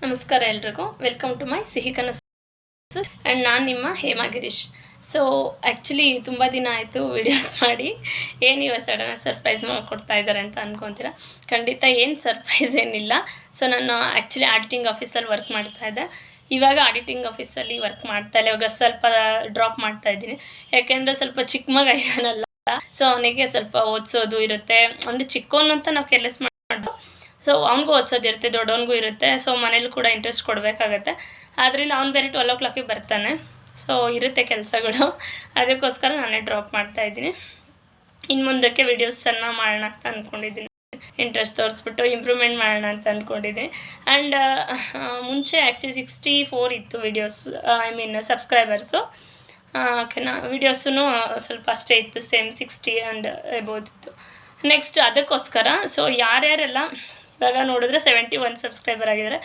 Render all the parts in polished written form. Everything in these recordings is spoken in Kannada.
ನಮಸ್ಕಾರ ಎಲ್ರಿಗೂ. ವೆಲ್ಕಮ್ ಟು ಮೈ ಸಿಹಿ ಕನಸು ಆ್ಯಂಡ್ ನಾನು ನಿಮ್ಮ ಹೇಮಾ ಗಿರೀಶ್. ಸೊ ಆ್ಯಕ್ಚುಲಿ ತುಂಬ ದಿನ ಆಯಿತು ವಿಡಿಯೋಸ್ ಮಾಡಿ. ಏನು ಇವಾಗ ಸಡನ್ನಾಗಿ ಸರ್ಪ್ರೈಸ್ ಮಾಡಿಕೊಡ್ತಾ ಇದ್ದಾರೆ ಅಂತ ಅಂದ್ಕೊತೀರಾ. ಖಂಡಿತ ಏನು ಸರ್ಪ್ರೈಸ್ ಏನಿಲ್ಲ. ಸೊ ನಾನು ಆ್ಯಕ್ಚುಲಿ ಆಡಿಟಿಂಗ್ ಆಫೀಸಲ್ಲಿ ವರ್ಕ್ ಮಾಡ್ತಾಯಿದ್ದೆ. ಇವಾಗ ಆಡಿಟಿಂಗ್ ಆಫೀಸಲ್ಲಿ ವರ್ಕ್ ಮಾಡ್ತಾಯಿಲ್ಲ. ಇವಾಗ ಸ್ವಲ್ಪ ಡ್ರಾಪ್ ಮಾಡ್ತಾಯಿದ್ದೀನಿ. ಯಾಕೆಂದರೆ ಸ್ವಲ್ಪ ಚಿಕ್ಕ ಮಗ ಇದ್ದಾನಲ್ಲ, ಸೊ ಅವನಿಗೆ ಸ್ವಲ್ಪ ಓದಿಸೋದು ಇರುತ್ತೆ. ಅಂದರೆ ಚಿಕ್ಕವನು ಅಂತ ನಾವು ಕೇರ್ಲೆಸ್ ಮಾಡೋದು. ಸೊ ಅವ್ನಿಗೂ ಓದಿಸೋದಿರುತ್ತೆ, ದೊಡ್ಡವನಿಗೂ ಇರುತ್ತೆ. ಸೊ ಮನೇಲೂ ಕೂಡ ಇಂಟ್ರೆಸ್ಟ್ ಕೊಡಬೇಕಾಗತ್ತೆ. ಆದ್ದರಿಂದ ಅವ್ನು ಬೇರೆ 12 ಬರ್ತಾನೆ. ಸೊ ಇರುತ್ತೆ ಕೆಲಸಗಳು. ಅದಕ್ಕೋಸ್ಕರ ನಾನೇ ಡ್ರಾಪ್ ಮಾಡ್ತಾಯಿದ್ದೀನಿ. ಇನ್ನು ಮುಂದಕ್ಕೆ ವೀಡಿಯೋಸನ್ನು ಮಾಡೋಣ ಅಂತ ಅಂದ್ಕೊಂಡಿದ್ದೀನಿ. ಇಂಟ್ರೆಸ್ಟ್ ತೋರಿಸ್ಬಿಟ್ಟು ಇಂಪ್ರೂವ್ಮೆಂಟ್ ಮಾಡೋಣ ಅಂತ ಅಂದ್ಕೊಂಡಿದ್ದೀನಿ. ಆ್ಯಂಡ್ ಮುಂಚೆ ಆ್ಯಕ್ಚುಲಿ 64 ಇತ್ತು ವೀಡಿಯೋಸ್, ಸಬ್ಸ್ಕ್ರೈಬರ್ಸು. ಓಕೆನಾ. ವೀಡಿಯೋಸೂ ಸ್ವಲ್ಪ ಅಷ್ಟೇ ಇತ್ತು, ಸೇಮ್ 60 ಆ್ಯಂಡ್ ಎಬೋದ್ ಇತ್ತು. ನೆಕ್ಸ್ಟ್ ಅದಕ್ಕೋಸ್ಕರ ಸೊ ಯಾರ್ಯಾರೆಲ್ಲ ಇವಾಗ ನೋಡಿದ್ರೆ 71 ಸಬ್ಸ್ಕ್ರೈಬರ್ ಆಗಿದ್ದಾರೆ.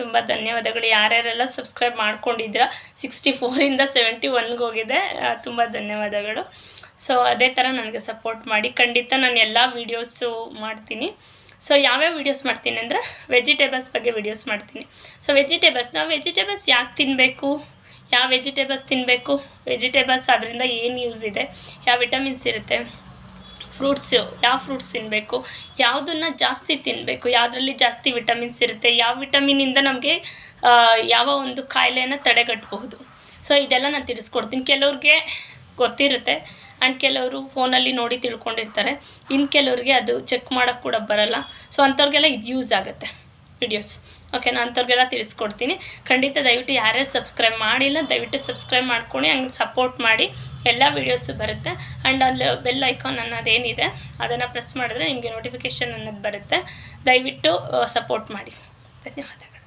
ತುಂಬ ಧನ್ಯವಾದಗಳು. ಯಾರ್ಯಾರೆಲ್ಲ ಸಬ್ಸ್ಕ್ರೈಬ್ ಮಾಡ್ಕೊಂಡಿದ್ದೀರಾ. 64ಇಂದ 71ಗೆ ಹೋಗಿದೆ. ತುಂಬ ಧನ್ಯವಾದಗಳು. ಸೊ ಅದೇ ಥರ ನನಗೆ ಸಪೋರ್ಟ್ ಮಾಡಿ. ಖಂಡಿತ ನಾನು ಎಲ್ಲ ವೀಡಿಯೋಸು ಮಾಡ್ತೀನಿ. ಸೊ ಯಾವ್ಯಾವ ವೀಡಿಯೋಸ್ ಮಾಡ್ತೀನಿ ಅಂದರೆ ವೆಜಿಟೇಬಲ್ಸ್ ಬಗ್ಗೆ ವೀಡಿಯೋಸ್ ಮಾಡ್ತೀನಿ. ಸೊ ವೆಜಿಟೇಬಲ್ಸ್ ಯಾಕೆ ತಿನ್ನಬೇಕು, ಯಾವ ವೆಜಿಟೇಬಲ್ಸ್ ತಿನ್ನಬೇಕು, ವೆಜಿಟೇಬಲ್ಸ್ ಅದರಿಂದ ಏನು ಯೂಸ್ ಇದೆ, ಯಾವ ವಿಟಮಿನ್ಸ್ ಇರುತ್ತೆ, ಫ್ರೂಟ್ಸು ಯಾವ ಫ್ರೂಟ್ಸ್ ತಿನ್ನಬೇಕು, ಯಾವುದನ್ನು ಜಾಸ್ತಿ ತಿನ್ನಬೇಕು, ಯಾವುದರಲ್ಲಿ ಜಾಸ್ತಿ ವಿಟಮಿನ್ಸ್ ಇರುತ್ತೆ, ಯಾವ ವಿಟಮಿನಿಂದ ನಮಗೆ ಯಾವ ಒಂದು ಕಾಯಿಲೆಯನ್ನು ತಡೆಗಟ್ಟಬಹುದು. ಸೊ ಇದೆಲ್ಲ ನಾನು ತಿಳಿಸ್ಕೊಡ್ತೀನಿ. ಕೆಲವ್ರಿಗೆ ಗೊತ್ತಿರುತ್ತೆ ಆ್ಯಂಡ್ ಕೆಲವರು ಫೋನಲ್ಲಿ ನೋಡಿ ತಿಳ್ಕೊಂಡಿರ್ತಾರೆ. ಇನ್ನು ಕೆಲವ್ರಿಗೆ ಅದು ಚೆಕ್ ಮಾಡೋಕ್ಕೆ ಕೂಡ ಬರಲ್ಲ. ಸೊ ಅಂಥವ್ರಿಗೆಲ್ಲ ಇದು ಯೂಸ್ ಆಗುತ್ತೆ ವಿಡಿಯೋಸ್. ಓಕೆನಾ. ಅಂಥವ್ರಿಗೆಲ್ಲ ತಿಳಿಸ್ಕೊಡ್ತೀನಿ. ಖಂಡಿತ ದಯವಿಟ್ಟು ಯಾರ್ಯಾರು ಸಬ್ಸ್ಕ್ರೈಬ್ ಮಾಡಿಲ್ಲ ದಯವಿಟ್ಟು ಸಬ್ಸ್ಕ್ರೈಬ್ ಮಾಡ್ಕೊಂಡು ಹಂಗೆ ಸಪೋರ್ಟ್ ಮಾಡಿ. ಎಲ್ಲ ವೀಡಿಯೋಸು ಬರುತ್ತೆ. ಆ್ಯಂಡ್ ಅಲ್ಲಿ ಬೆಲ್ ಐಕಾನ್ ಅನ್ನೋದೇನಿದೆ ಅದನ್ನು ಪ್ರೆಸ್ ಮಾಡಿದ್ರೆ ನಿಮಗೆ ನೋಟಿಫಿಕೇಷನ್ ಅನ್ನೋದು ಬರುತ್ತೆ. ದಯವಿಟ್ಟು ಸಪೋರ್ಟ್ ಮಾಡಿ. ಧನ್ಯವಾದಗಳು.